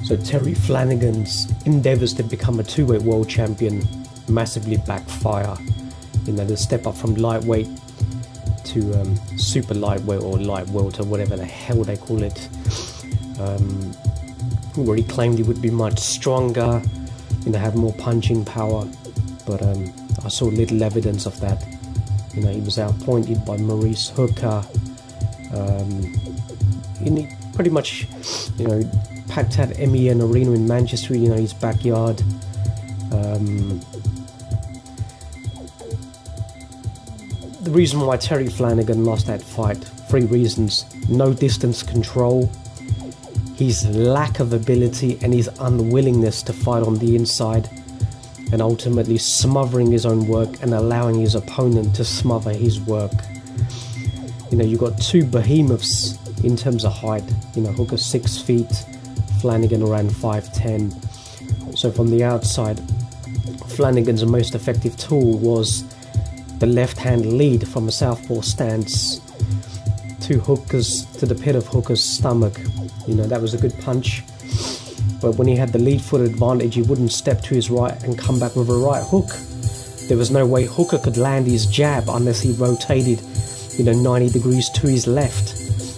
So Terry Flanagan's endeavours to become a two-weight world champion massively backfire. You know, the step up from lightweight to super lightweight or light welter, whatever the hell they call it, where he claimed he would be much stronger, you know, have more punching power, but I saw little evidence of that. You know, he was outpointed by Maurice Hooker. He pretty much, you know, packed out MEN Arena in Manchester, you know, his backyard. The reason why Terry Flanagan lost that fight, 3 reasons: no distance control, his lack of ability and his unwillingness to fight on the inside, and ultimately smothering his own work and allowing his opponent to smother his work. You know, you've got 2 behemoths in terms of height. You know, Hooker 6 feet, Flanagan around 5'10". So from the outside, Flanagan's most effective tool was the left-hand lead from a southpaw stance to the pit of Hooker's stomach. You know, that was a good punch. But when he had the lead foot advantage, he wouldn't step to his right and come back with a right hook. There was no way Hooker could land his jab unless he rotated, you know, 90 degrees to his left.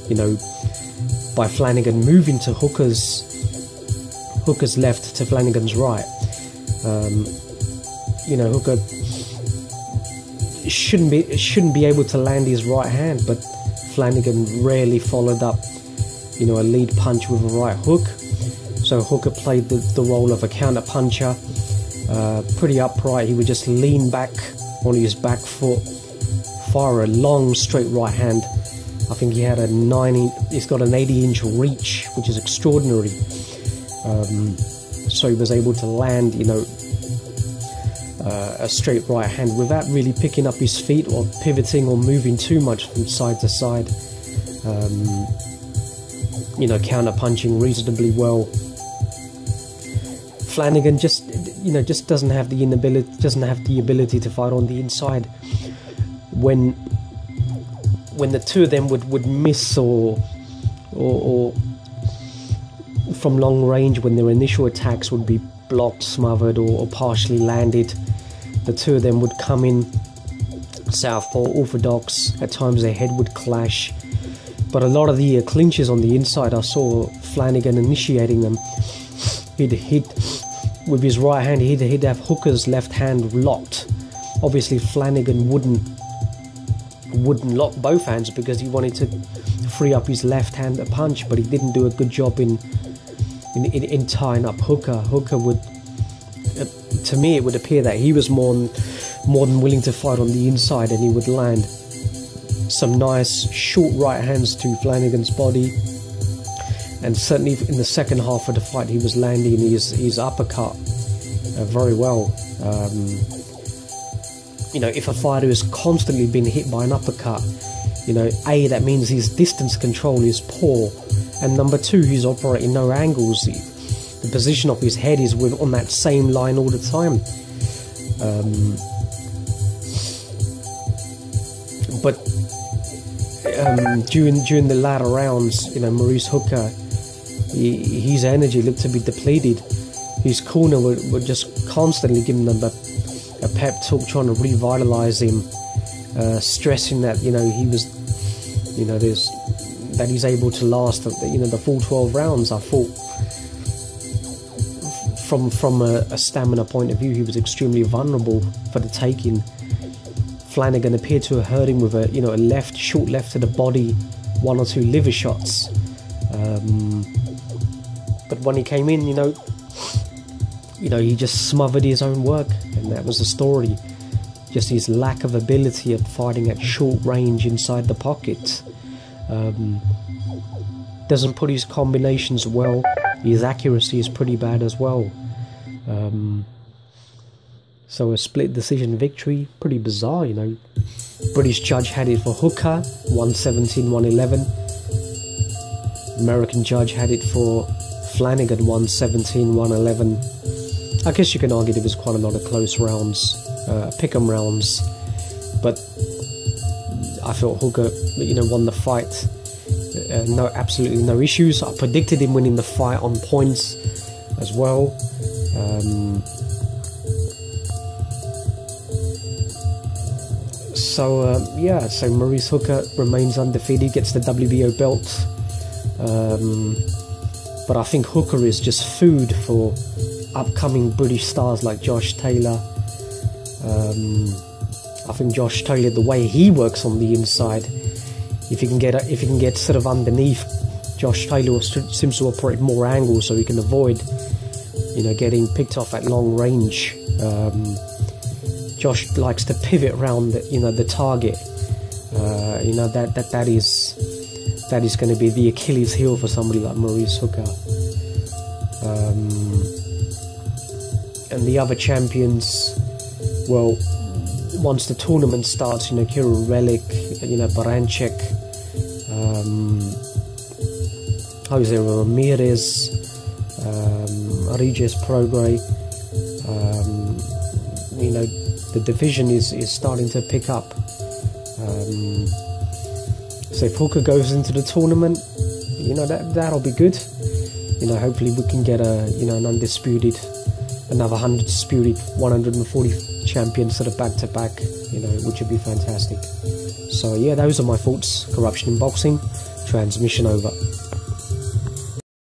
You know, by Flanagan moving to Hooker's left to Flanagan's right. You know, Hooker shouldn't be able to land his right hand, but Flanagan rarely followed up, you know, a lead punch with a right hook. So Hooker played the role of a counter puncher, pretty upright. He would just lean back on his back foot, fire a long straight right hand. I think he had he's got an 80-inch reach, which is extraordinary. So he was able to land, you know, a straight right hand without really picking up his feet or pivoting or moving too much from side to side. You know, counter punching reasonably well. Flanagan just doesn't have the ability to fight on the inside. When the 2 of them would miss or from long range, when their initial attacks would be blocked, smothered, or partially landed, the 2 of them would come in southpaw, orthodox. At times their head would clash, but a lot of the clinches on the inside, I saw Flanagan initiating them. He'd hit with his right hand, he'd have Hooker's left hand locked. Obviously Flanagan wouldn't lock both hands because he wanted to free up his left hand to punch, but he didn't do a good job in tying up Hooker. Hooker would, to me it would appear that he was more than willing to fight on the inside, and he would land some nice short right hands to Flanagan's body, and certainly in the second half of the fight he was landing his uppercut very well. You know, if a fighter has constantly been hit by an uppercut, you know, A, that means his distance control is poor, and number 2, he's operating no angles. The position of his head is on that same line all the time. But during the latter rounds, you know, Maurice Hooker, his energy looked to be depleted. His corner were just constantly giving him a pep talk, trying to revitalize him, stressing that, you know, he was, you know, that he's able to last, you know, the full 12 rounds. I thought from a stamina point of view, he was extremely vulnerable for the taking. Flanagan appeared to have hurt him with a short left to the body, 1 or 2 liver shots. But when he came in, you know, he just smothered his own work, and that was the story. Just his lack of ability at fighting at short range inside the pocket. Doesn't put his combinations well. His accuracy is pretty bad as well. So a split decision victory, pretty bizarre, you know. British judge had it for Hooker, 117-111. American judge had it for Flanagan, 117-111. I guess you can argue there was quite a lot of close rounds, pick'em rounds, but I felt Hooker, won the fight. absolutely no issues. I predicted him winning the fight on points as well. So Maurice Hooker remains undefeated, gets the WBO belt. But I think Hooker is just food for upcoming British stars like Josh Taylor. I think Josh Taylor, the way he works on the inside, if you can get sort of underneath, Josh Taylor seems to operate more angles, so he can avoid, getting picked off at long range. Josh likes to pivot around, the target. That is going to be the Achilles heel for somebody like Maurice Hooker. And the other champions, well, once the tournament starts, Kirill Relik, Baranchek, Jose Ramirez, Regis Prograis, the division is starting to pick up. So if Hooker goes into the tournament, that'll be good. Hopefully we can get an undisputed, another undisputed 140 champions sort of back to back, which would be fantastic. So yeah, those are my thoughts. Corruption in boxing. Transmission over.